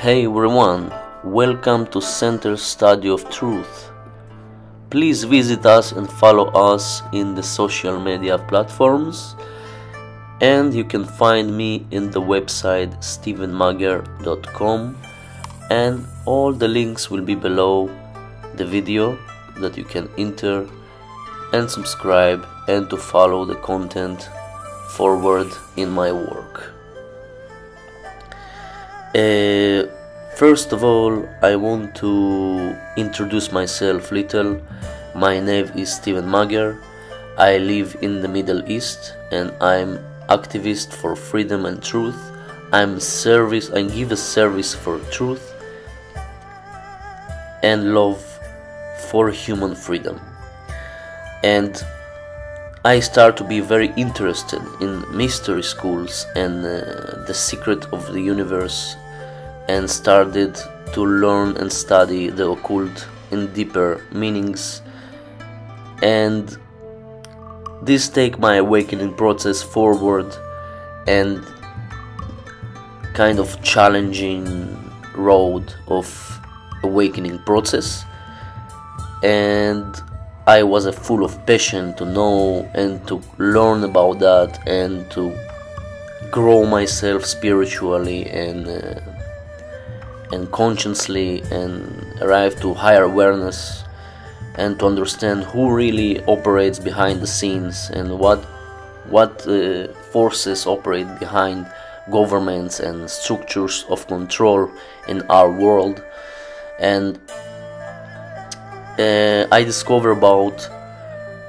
Hey everyone, welcome to Center Study of Truth. Please visit us and follow us in the social media platforms, and you can find me in the website stevenmager.com, and all the links will be below the video that you can enter and subscribe and to follow the content forward in my work. First of all, I want to introduce myself little. My name is Steven Mager. I live in the Middle East and I'm activist for freedom and truth. I give a service for truth and love for human freedom. And I start to be very interested in mystery schools and the secret of the universe, and started to learn and study the occult in deeper meanings, and this take my awakening process forward and kind of challenging road of awakening process. And I was full of passion to know and to learn about that and to grow myself spiritually and consciously, and arrive to higher awareness and to understand who really operates behind the scenes and what forces operate behind governments and structures of control in our world. And I discover about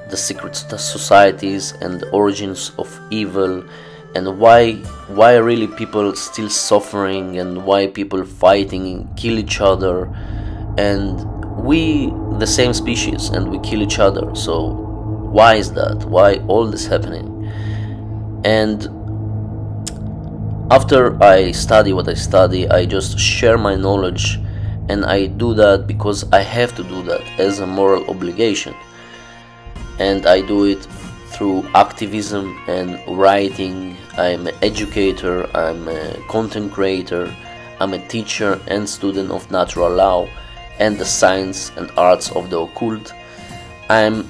the secret societies and the origins of evil, and why really people still suffering, and why people fighting and kill each other, and we the same species and we kill each other. So why is that? Why all this happening? And after I study what I study, I just share my knowledge, and I do that because I have to do that as a moral obligation. And I do it through activism and writing. I'm an educator, I'm a content creator, I'm a teacher and student of natural law and the science and arts of the occult. I'm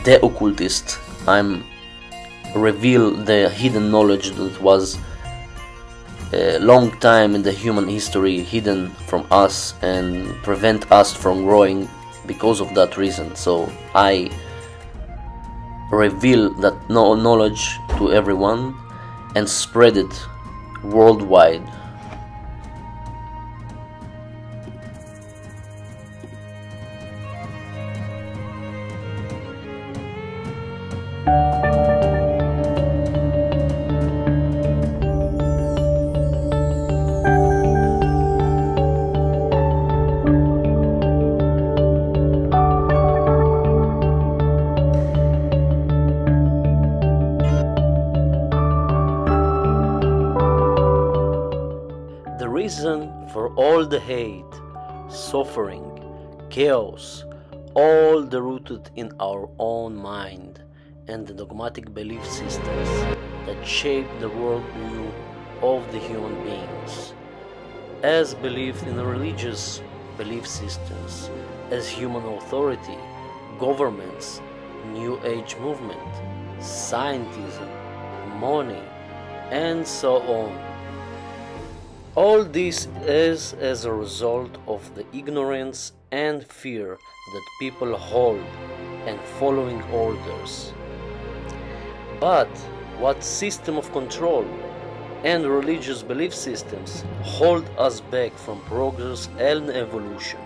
the occultist. I'm reveal the hidden knowledge that was a long time in the human history hidden from us and prevent us from growing because of that reason. So I reveal that knowledge to everyone and spread it worldwide. The reason for all the hate, suffering, chaos, all the rooted in our own mind and the dogmatic belief systems that shape the worldview of the human beings, as believed in the religious belief systems, as human authority, governments, New Age movement, scientism, money, and so on. All this is as a result of the ignorance and fear that people hold and following orders. But what system of control and religious belief systems hold us back from progress and evolution?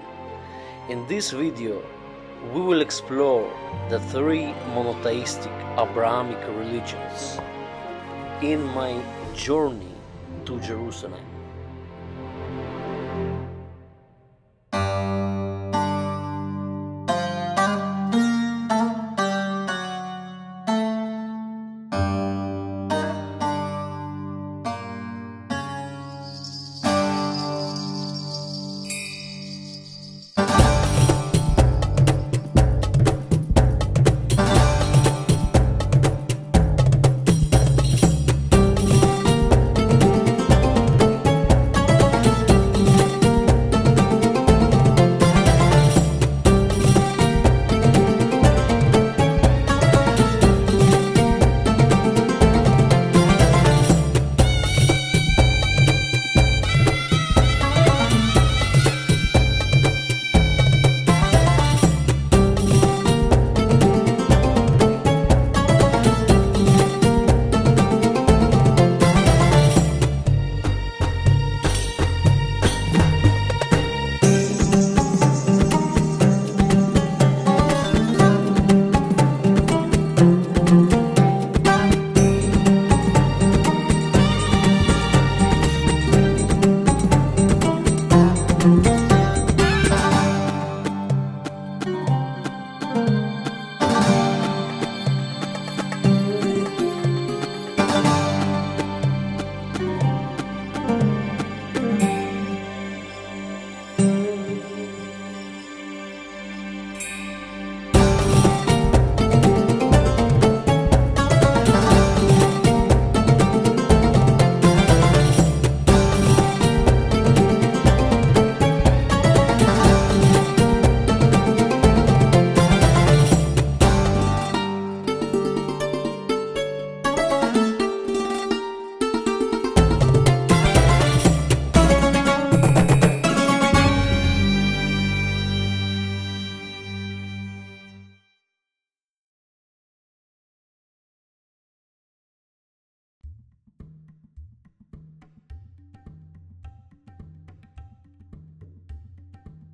In this video, we will explore the three monotheistic Abrahamic religions in my journey to Jerusalem.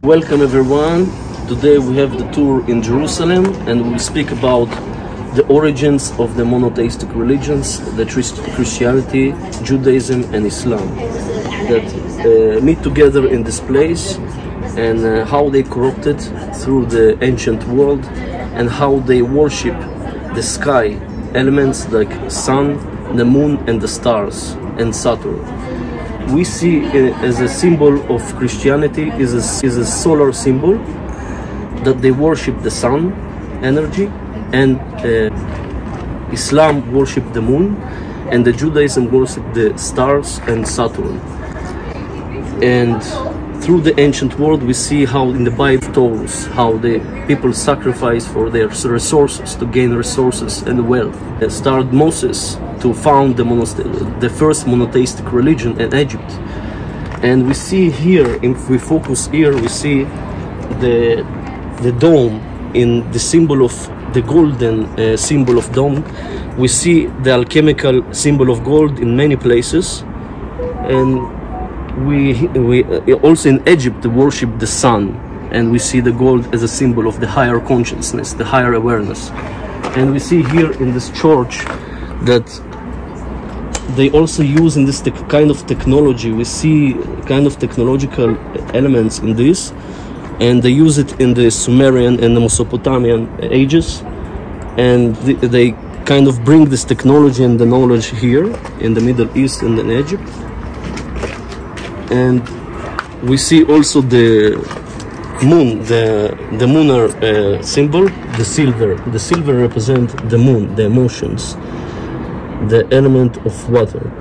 Welcome everyone. Today we have the tour in Jerusalem and we'll speak about the origins of the monotheistic religions, the Christianity, Judaism and Islam that meet together in this place, and how they corrupted through the ancient world and how they worship the sky elements like sun, the moon and the stars and Saturn. We see as a symbol of Christianity is a solar symbol, that they worship the sun energy, and Islam worship the moon, and the Judaism worship the stars and Saturn. And through the ancient world we see how in the Bible tells how the people sacrifice for their resources to gain resources and wealth. They started Moses to found the first monotheistic religion in Egypt. And we see here, if we focus here, we see the dome in the symbol of the golden symbol of dome. We see the alchemical symbol of gold in many places, and we also in Egypt worship the sun, and we see the gold as a symbol of the higher consciousness, the higher awareness. And we see here in this church that they also use in this kind of technology. We see kind of technological elements in this, and they use it in the Sumerian and the Mesopotamian ages, and they kind of bring this technology and the knowledge here in the Middle East and in Egypt. And we see also the moon, the lunar symbol, the silver. The silver represents the moon, the emotions, the element of water.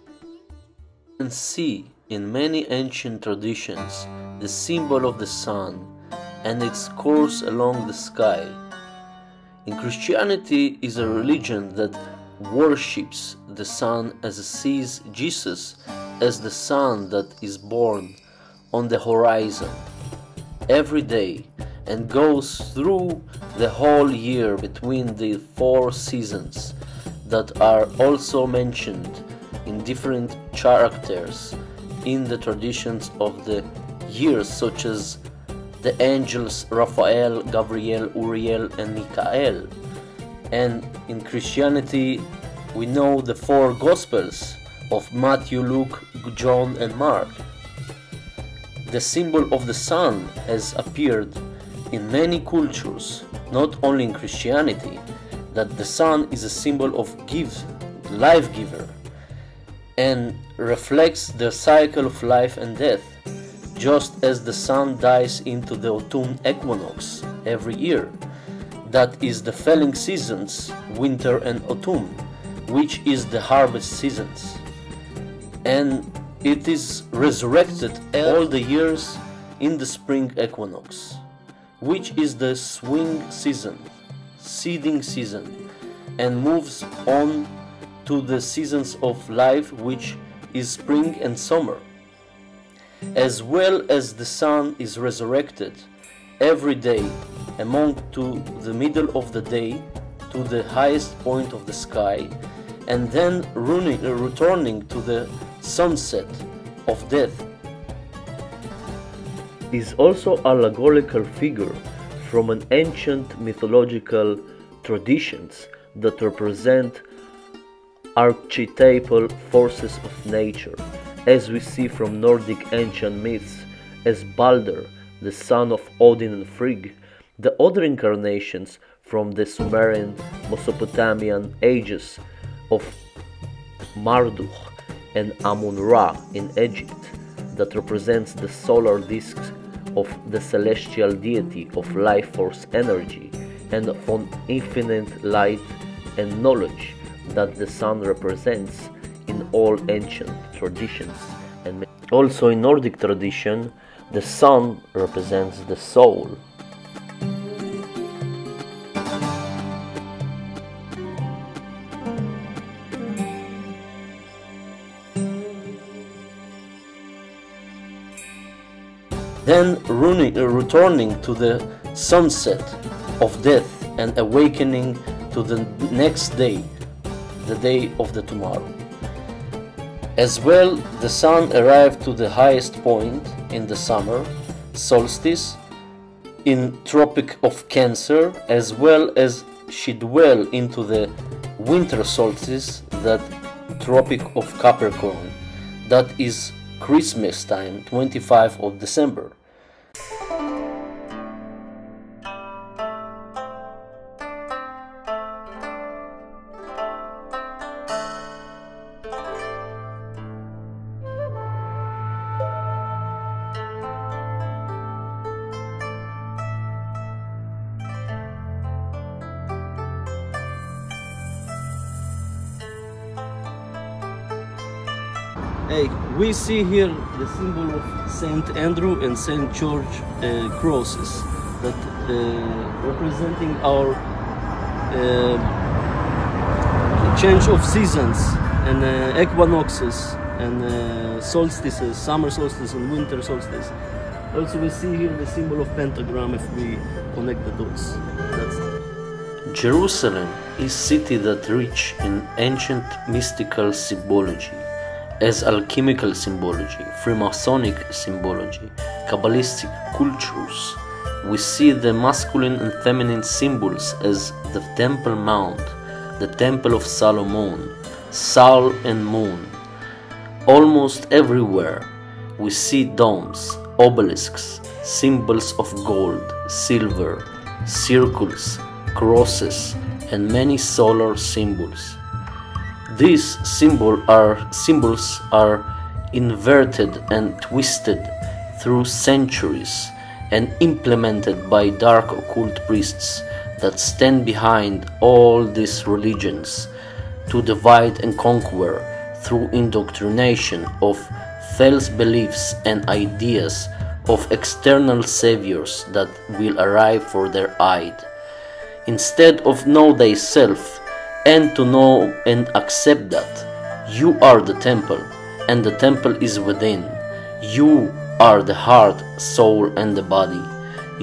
You can see in many ancient traditions the symbol of the sun and its course along the sky. In Christianity is a religion that worships the sun as it sees Jesus as the sun that is born on the horizon every day and goes through the whole year between the 4 seasons that are also mentioned in different characters in the traditions of the years, such as the angels Raphael, Gabriel, Uriel and Michael. And in Christianity we know the 4 Gospels of Matthew, Luke, John and Mark. The symbol of the sun has appeared in many cultures, not only in Christianity, that the sun is a symbol of life giver and reflects the cycle of life and death, just as the sun dies into the autumn equinox every year. That is the falling seasons, winter and autumn, which is the harvest seasons. And it is resurrected all the years in the spring equinox, which is the swing season, seeding season, and moves on to the seasons of life, which is spring and summer. As well as the sun is resurrected every day among to the middle of the day to the highest point of the sky, and then returning to the sunset of death. Is also allegorical figure from an ancient mythological traditions that represent archetypal forces of nature, as we see from Nordic ancient myths as Balder, the son of Odin and Frigg, the other incarnations from the Sumerian Mesopotamian ages of Marduk and Amun-Ra in Egypt, that represents the solar discs of the celestial deity of life force energy and on infinite light and knowledge that the sun represents in all ancient traditions. And also in Nordic tradition, the sun represents the soul. Then returning to the sunset of death and awakening to the next day, the day of the tomorrow. As well, the sun arrived to the highest point in the summer, solstice in Tropic of Cancer, as well as she dwell into the winter solstice, that Tropic of Capricorn, that is Christmas time, 25th of December. Hey, we see here the symbol of Saint Andrew and Saint George crosses that representing our change of seasons and equinoxes and solstices, summer solstice and winter solstice. Also, we see here the symbol of pentagram if we connect the dots. Jerusalem is city that rich in ancient mystical symbology, as alchemical symbology, Freemasonic symbology, Kabbalistic cultures. We see the masculine and feminine symbols as the Temple Mount, the Temple of Solomon, Sol and Moon. Almost everywhere we see domes, obelisks, symbols of gold, silver, circles, crosses, and many solar symbols. These symbols are inverted and twisted through centuries and implemented by dark occult priests that stand behind all these religions to divide and conquer through indoctrination of false beliefs and ideas of external saviors that will arrive for their aid. Instead of know thyself, and to know and accept that you are the temple, and the temple is within. You are the heart, soul, and the body.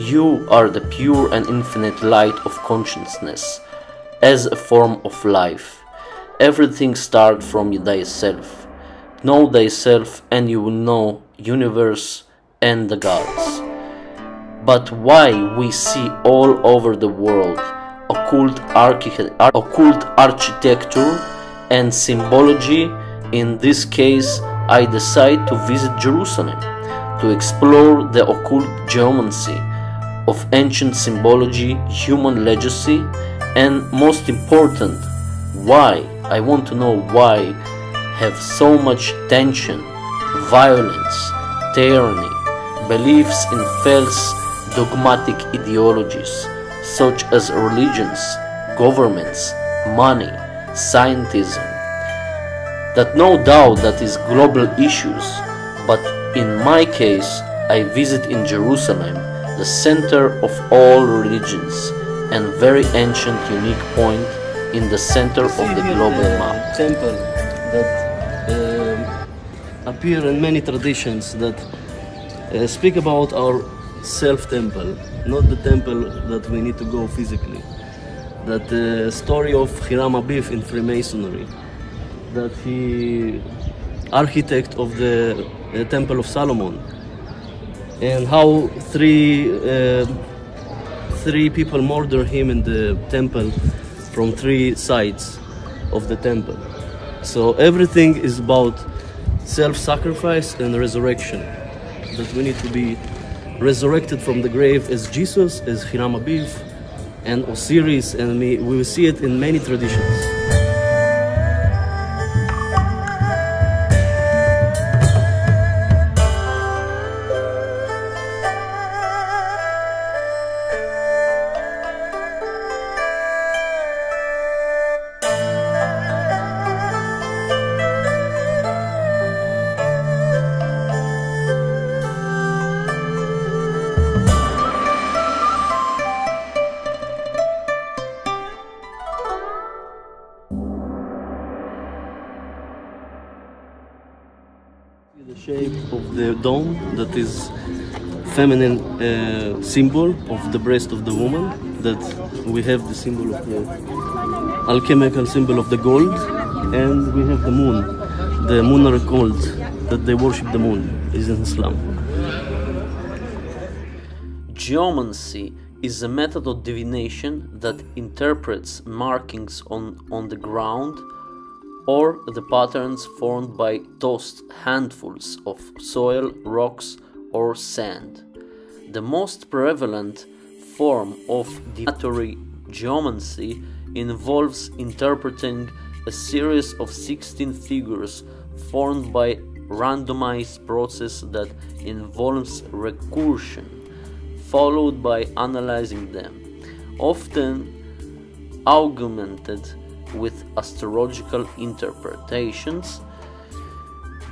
You are the pure and infinite light of consciousness, as a form of life. Everything starts from thyself. Know thyself, and you will know universe and the gods. But why we see all over the world occult architecture and symbology? In this case, I decide to visit Jerusalem to explore the occult geomancy of ancient symbology, human legacy, and most important, why. I want to know why have so much tension, violence, tyranny, beliefs in false dogmatic ideologies such as religions, governments, money, scientism, that no doubt that is global issues, but in my case I visit in Jerusalem, the center of all religions and very ancient unique point in the center of the global map. Temple that appear in many traditions that speak about our self-temple, not the temple that we need to go physically. That the story of Hiram Abiff in Freemasonry, that he architect of the Temple of Solomon, and how three people murder him in the temple from three sides of the temple. So everything is about self-sacrifice and resurrection, that we need to be resurrected from the grave as Jesus, as Hiram Abiff, and Osiris, and we will see it in many traditions. The shape of the dome, that is feminine symbol of the breast of the woman, that we have the symbol of the alchemical symbol of the gold, and we have the moon, the lunar cult, that they worship the moon, is in Islam. Geomancy is a method of divination that interprets markings on the ground or the patterns formed by tossed handfuls of soil, rocks, or sand. The most prevalent form of divinatory geomancy involves interpreting a series of 16 figures formed by randomized process that involves recursion, followed by analyzing them, often augmented with astrological interpretations.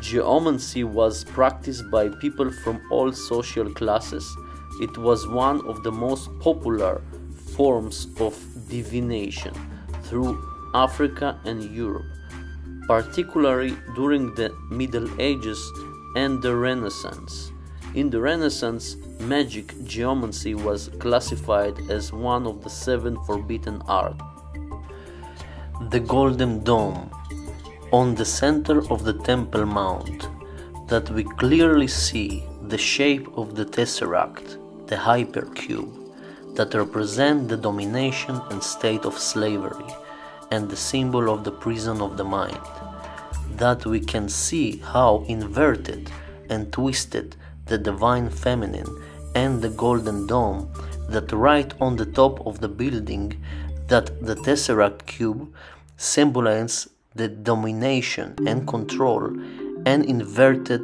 Geomancy was practiced by people from all social classes. It was one of the most popular forms of divination through Africa and Europe, particularly during the Middle Ages and the Renaissance. In the Renaissance, magic geomancy was classified as one of the 7 forbidden arts. The Golden Dome on the center of the Temple Mount, that we clearly see the shape of the tesseract, the hypercube, that represent the domination and state of slavery, and the symbol of the prison of the mind, that we can see how inverted and twisted the divine feminine and the golden dome that right on the top of the building, that the tesseract cube symbolizes the domination and control and inverted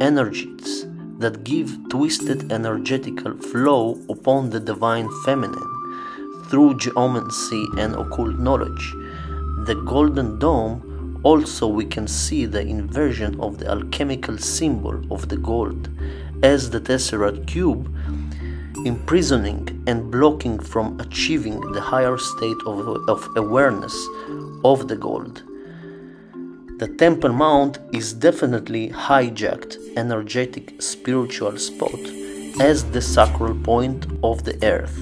energies that give twisted energetical flow upon the divine feminine through geomancy and occult knowledge. The golden dome also we can see the inversion of the alchemical symbol of the gold as the tesseract cube, imprisoning and blocking from achieving the higher state of awareness of the gold. The Temple Mount is definitely hijacked energetic spiritual spot as the sacral point of the earth.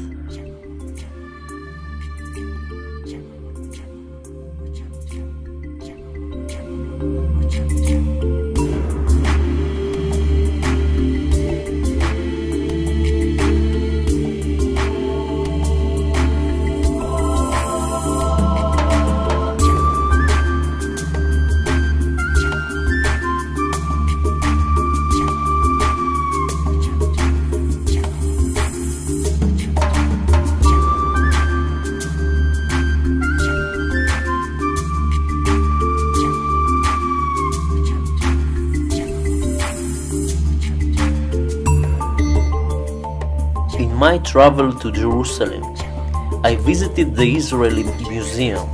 In my travel to Jerusalem, I visited the Israeli Museum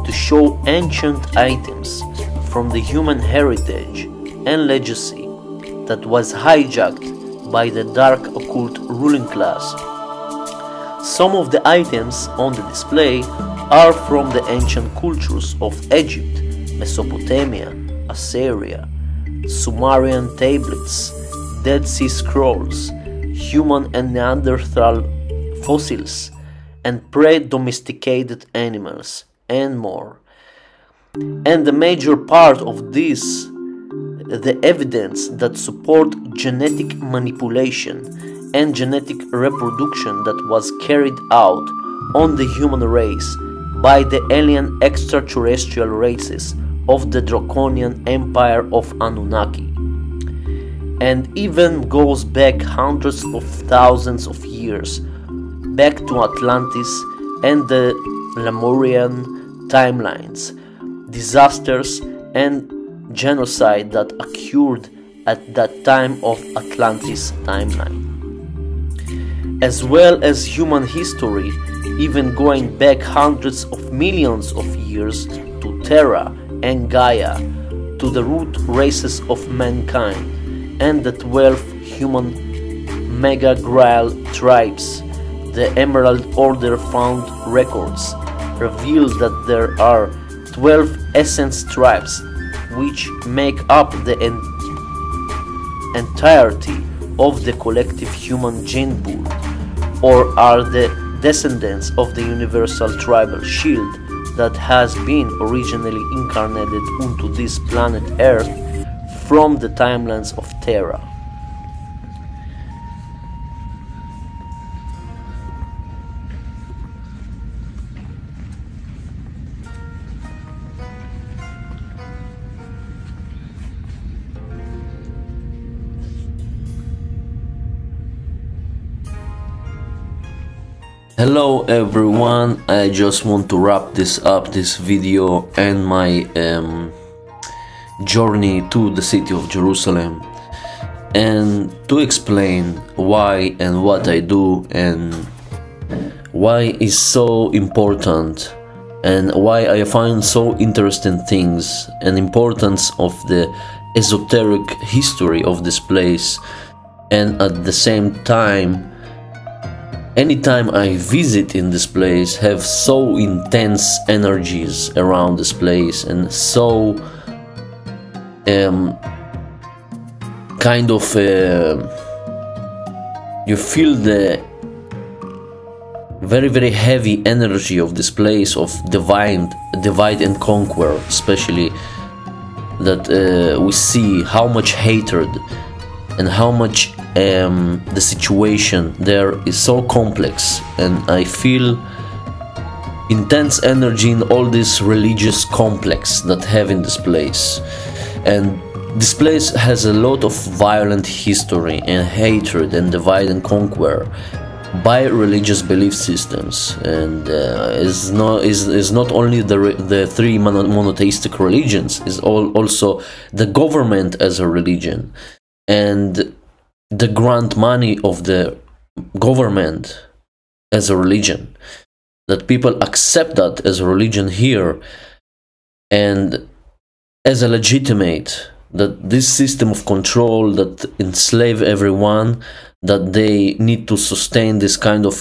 to show ancient items from the human heritage and legacy that was hijacked by the dark occult ruling class. Some of the items on the display are from the ancient cultures of Egypt, Mesopotamia, Assyria, Sumerian tablets, Dead Sea Scrolls, human and Neanderthal fossils, and pre-domesticated animals, and more. And the major part of this, the evidence that support genetic manipulation and genetic reproduction that was carried out on the human race by the alien extraterrestrial races of the Draconian Empire of Anunnaki, and even goes back hundreds of thousands of years, back to Atlantis and the Lemurian timelines, disasters and genocide that occurred at that time of Atlantis timeline, as well as human history, even going back hundreds of millions of years to Terra and Gaia, to the root races of mankind, and the 12 human Mega Grail tribes. The Emerald Order found records reveal that there are 12 essence tribes which make up the entirety of the collective human gene pool, or are the descendants of the universal tribal shield that has been originally incarnated onto this planet Earth from the timelines of Terra. Hello everyone, I just want to wrap this video and my journey to the city of Jerusalem, and to explain why and what I do and why it's so important and why I find so interesting things and importance of the esoteric history of this place. And at the same time, anytime I visit in this place, have so intense energies around this place, and so kind of you feel the very heavy energy of this place of divide and conquer, especially that we see how much hatred and how much the situation there is so complex, and I feel intense energy in all this religious complex that have in this place. And this place has a lot of violent history and hatred and divide and conquer by religious belief systems, and is not only the three monotheistic religions, is also the government as a religion, and the grant money of the government as a religion, that people accept that as a religion here and as a legitimate, that this system of control that enslave everyone, that they need to sustain this kind of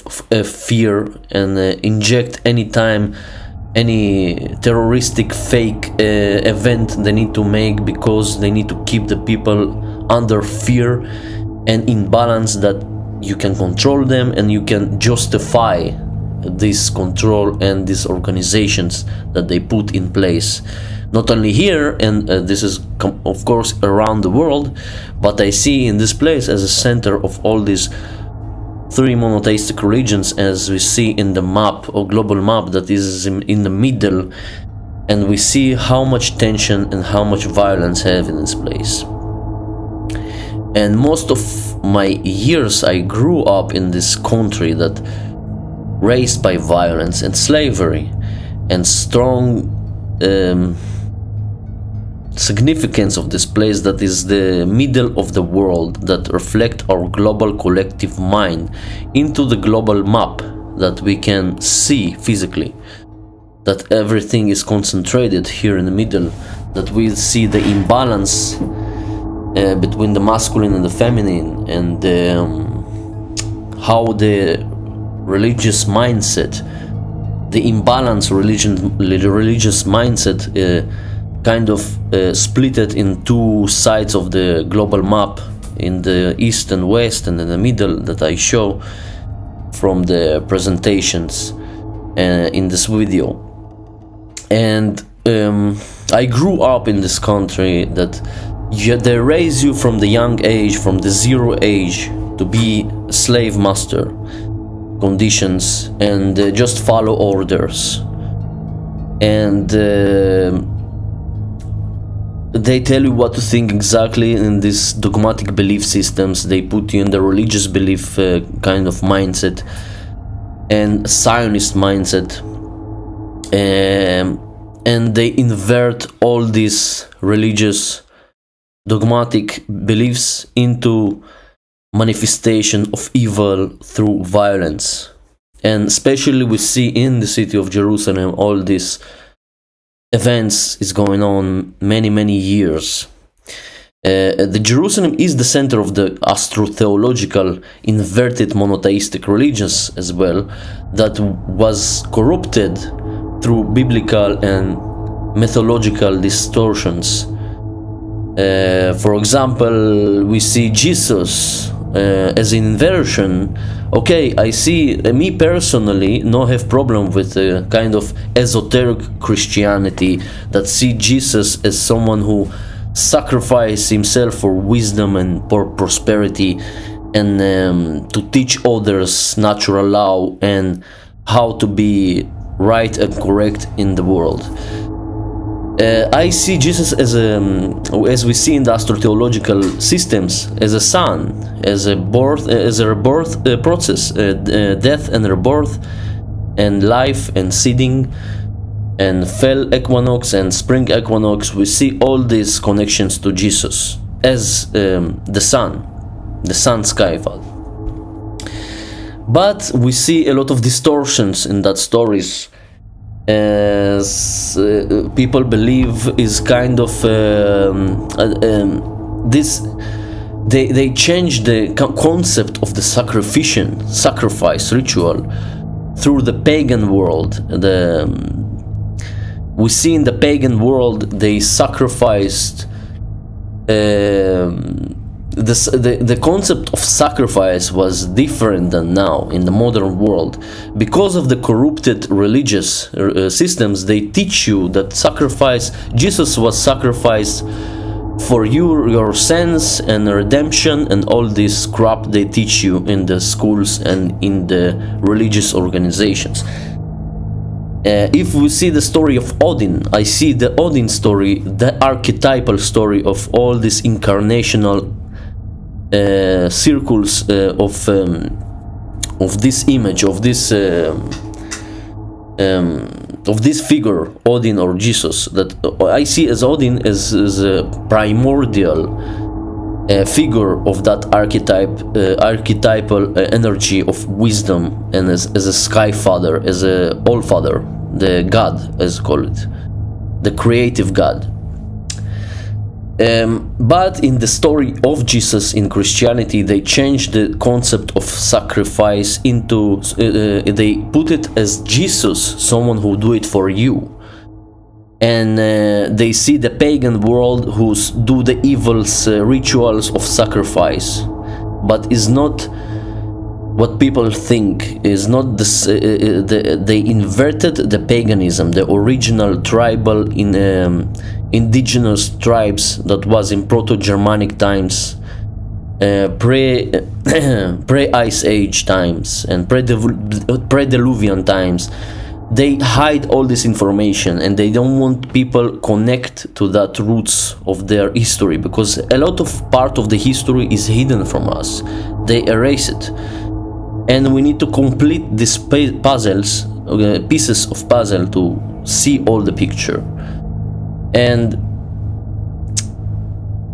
fear and inject anytime any terroristic fake event they need to make, because they need to keep the people under fear and imbalance, that you can control them and you can justify this control and these organizations that they put in place, not only here, and this is of course around the world, but I see in this place as a center of all these three monotheistic religions, as we see in the map or global map that is in the middle, and we see how much tension and how much violence have in this place. And most of my years I grew up in this country that raised by violence and slavery, and strong significance of this place that is the middle of the world, that reflect our global collective mind into the global map that we can see physically, that everything is concentrated here in the middle, that we see the imbalance between the masculine and the feminine, and how the religious mindset, the imbalance religious mindset kind of split it in two sides of the global map, in the east and west, and in the middle that I show from the presentations in this video. And I grew up in this country that they raise you from the young age, from the zero age, to be slave master conditions, and just follow orders, and they tell you what to think exactly in these dogmatic belief systems. They put you in the religious belief kind of mindset and Zionist mindset, and they invert all these religious dogmatic beliefs into manifestation of evil through violence. And especially we see in the city of Jerusalem all these events is going on many years. The Jerusalem is the center of the astrotheological inverted monotheistic religions as well, that was corrupted through biblical and mythological distortions. For example, we see Jesus as an inversion. Okay, I see, me personally, no have problem with a kind of esoteric Christianity that see Jesus as someone who sacrificed himself for wisdom and for prosperity, and to teach others natural law and how to be right and correct in the world. I see Jesus as as we see in the astrotheological systems, as a sun, as a birth, as a rebirth process, death and rebirth, and life and seeding, and fall equinox and spring equinox. We see all these connections to Jesus as the sun skyfall. But we see a lot of distortions in that stories, as people believe is kind of this. They change the concept of the sacrifice ritual through the pagan world. We see in the pagan world they sacrificed. The concept of sacrifice was different than now in the modern world. Because of the corrupted religious systems, they teach you that Jesus was sacrificed for your sins and redemption, and all this crap they teach you in the schools and in the religious organizations. If we see the story of Odin, I see the Odin story, the archetypal story of all these incarnational circles of this image, of this figure, Odin or Jesus, that I see as Odin as a primordial figure of that archetypal energy of wisdom, and as a sky father, as a all father, the God, as call it, the creative God. But in the story of Jesus in Christianity, they changed the concept of sacrifice into they put it as Jesus, someone who do it for you. And they see the pagan world who do the evil rituals of sacrifice, but is not what people think. Is not this. They inverted the paganism, the original tribal indigenous tribes that was in Proto-Germanic times, pre-Ice Age times, and pre-Diluvian times. They hide all this information, and they don't want people connect to that roots of their history, because a lot of part of the history is hidden from us. They erase it, and we need to complete these puzzles, pieces of puzzle, to see all the picture. And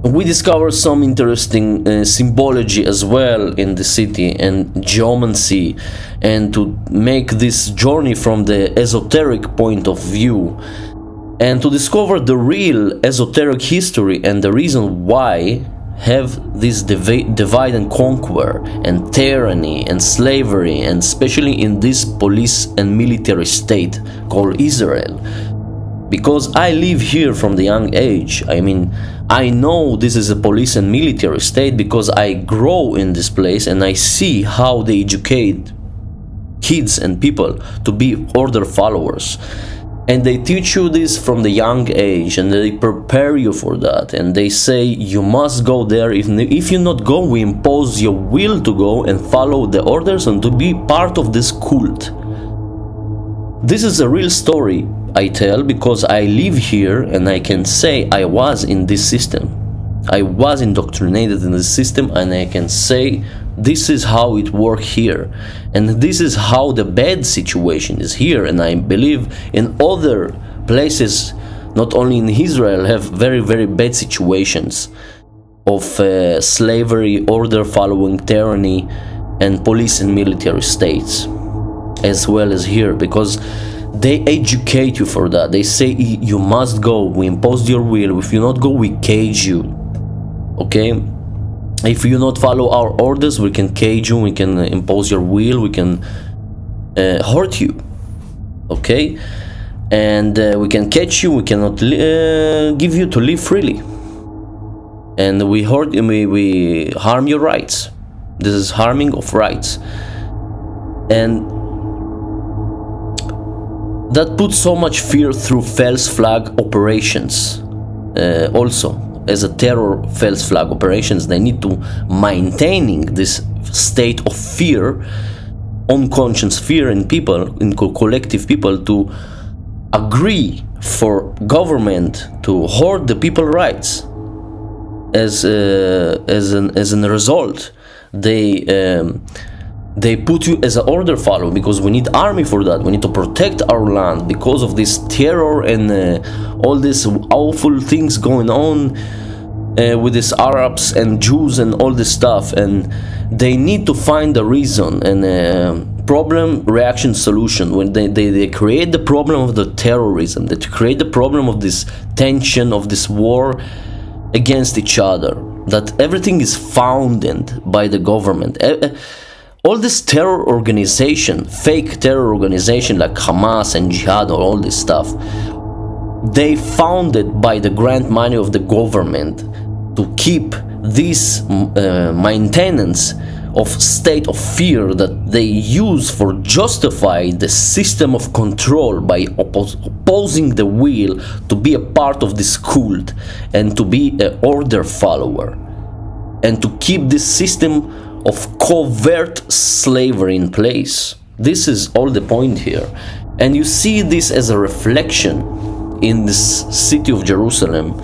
we discovered some interesting symbology as well in the city, and geomancy, and to make this journey from the esoteric point of view, and to discover the real esoteric history and the reason why have this divide and conquer and tyranny and slavery, and especially in this police and military state called Israel. Because I live here from the young age. I mean, I know this is a police and military state because I grow in this place, and I see how they educate kids and people to be order followers. And they teach you this from the young age, and they prepare you for that. And they say you must go there. If you not go, we impose your will to go and follow the orders and to be part of this cult. This is a real story I tell because I live here, and I can say I was in this system. I was indoctrinated in this system, and I can say this is how it works here, and this is how the bad situation is here. And I believe in other places, not only in Israel, have very, very bad situations of slavery, order following, tyranny, and police and military states, as well as here, because they educate you for that. They say you must go, we impose your will. If you not go, we cage you. Okay, if you not follow our orders, we can cage you, we can impose your will, we can hurt you. Okay, and we can catch you, we cannot give you to live freely, and we hurt you, we harm your rights. This is harming of rights, and that puts so much fear through false flag operations. Also, as a terror false flag operations, they need to maintaining this state of fear, unconscious fear in people, in collective people, to agree for government to hoard the people's rights. As a result, they put you as an order follower, because we need army for that. We need to protect our land because of this terror and all these awful things going on with these Arabs and Jews and all this stuff. And they need to find a reason and problem, reaction, solution. When they create the problem of the terrorism, they create the problem of this tension, of this war against each other, that everything is founded by the government. All this terror organization, fake terror organization like Hamas and Jihad or all this stuff, they founded by the grant money of the government to keep this maintenance of state of fear that they use for justify the system of control by opposing the will to be a part of this cult and to be an order follower, and to keep this system of covert slavery in place. This is all the point here. And you see this as a reflection in this city of Jerusalem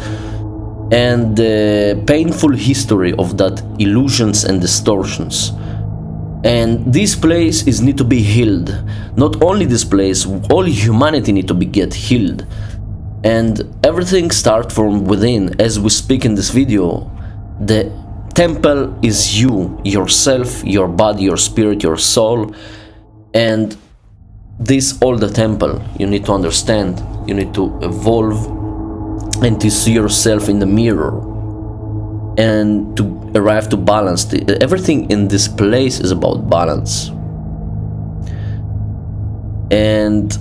and the painful history of that illusions and distortions. And this place is need to be healed. Not only this place, all humanity need to get healed. And everything starts from within. As we speak in this video, the temple is you, yourself, your body, your spirit, your soul. And this all the temple. You need to understand. You need to evolve and to see yourself in the mirror and to arrive to balance. Everything in this place is about balance. And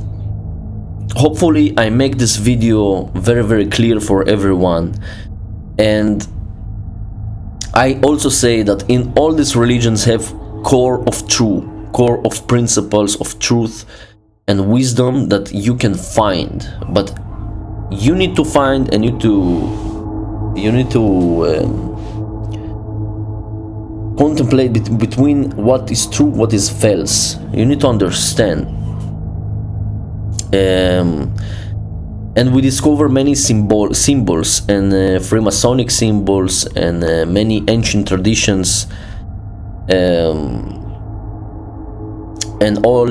hopefully I make this video very clear for everyone. And I also say that in all these religions have core of truth, core of principles of truth and wisdom that you can find, but you need to find and you need to contemplate between what is true, what is false. You need to understand. And we discover many symbols and Freemasonic symbols and many ancient traditions and all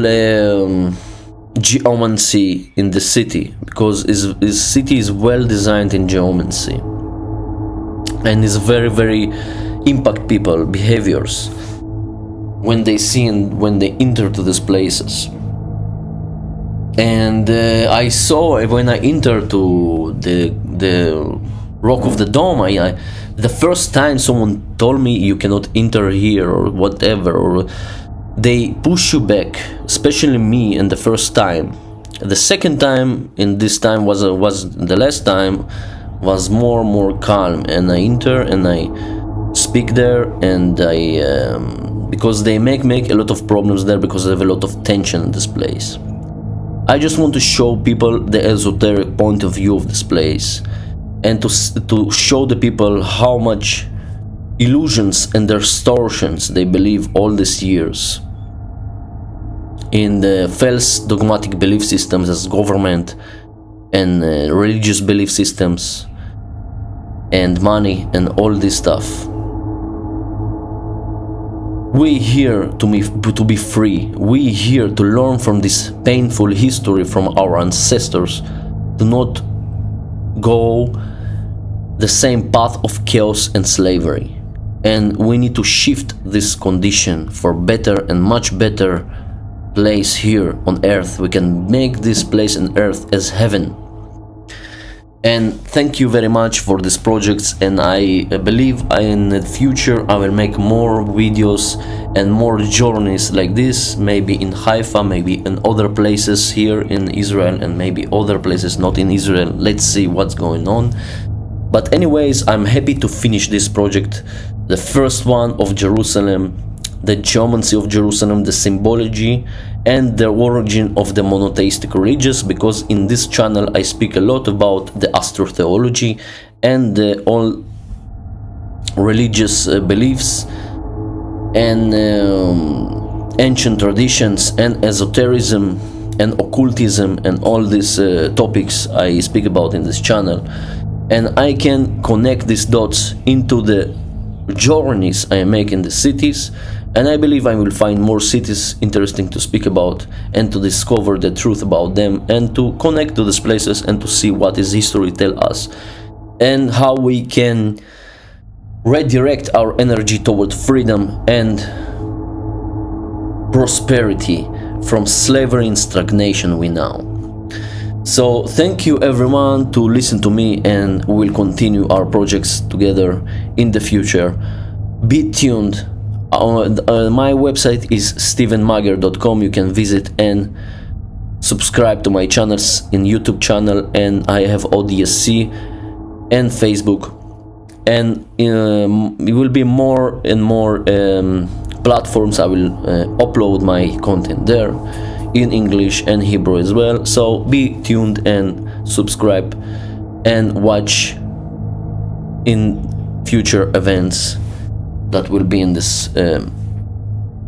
geomancy in the city, because this city is well designed in geomancy and is very impact people behaviors when they see and when they enter to these places. And I saw when I entered to the Rock of the Dome, the first time someone told me you cannot enter here or whatever, or they push you back, especially me in the first time. The second time, in this time was the last time, was more calm, and I enter and I speak there, and I because they make a lot of problems there because they have a lot of tension in this place. I just want to show people the esoteric point of view of this place, and to show the people how much illusions and distortions they believe all these years in the false dogmatic belief systems as government and religious belief systems and money and all this stuff. We here to be free. We here to learn from this painful history from our ancestors, to not go the same path of chaos and slavery. And we need to shift this condition for better and much better place here on earth. We can make this place on earth as heaven. And thank you very much for these projects, and I believe in the future I will make more videos and more journeys like this, maybe in Haifa, maybe in other places here in Israel, and maybe other places not in Israel. Let's see what's going on. But anyways, I'm happy to finish this project, the first one of Jerusalem, the geomancy of Jerusalem, the symbology and the origin of the monotheistic religions, because in this channel I speak a lot about the astrotheology and all religious beliefs and ancient traditions and esotericism and occultism and all these topics I speak about in this channel, and I can connect these dots into the journeys I make in the cities, and I believe I will find more cities interesting to speak about and to discover the truth about them and to connect to these places and to see what is history tell us and how we can redirect our energy toward freedom and prosperity from slavery and stagnation we know. So thank you everyone to listen to me, and we will continue our projects together in the future. Be tuned. My website is stevenmager.com. You can visit and subscribe to my channels in YouTube channel, and I have odyssey and Facebook, and it will be more and more platforms. I will upload my content there in English and Hebrew as well. So be tuned and subscribe and watch in future events that will be in this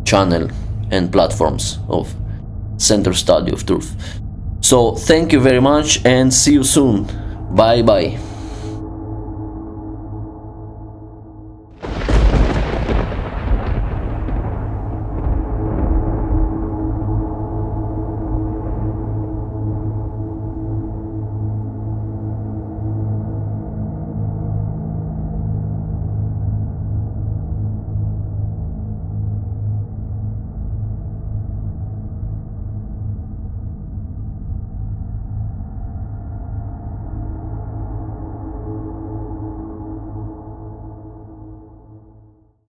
channel and platforms of Center Study of Truth. So thank you very much and see you soon. Bye bye.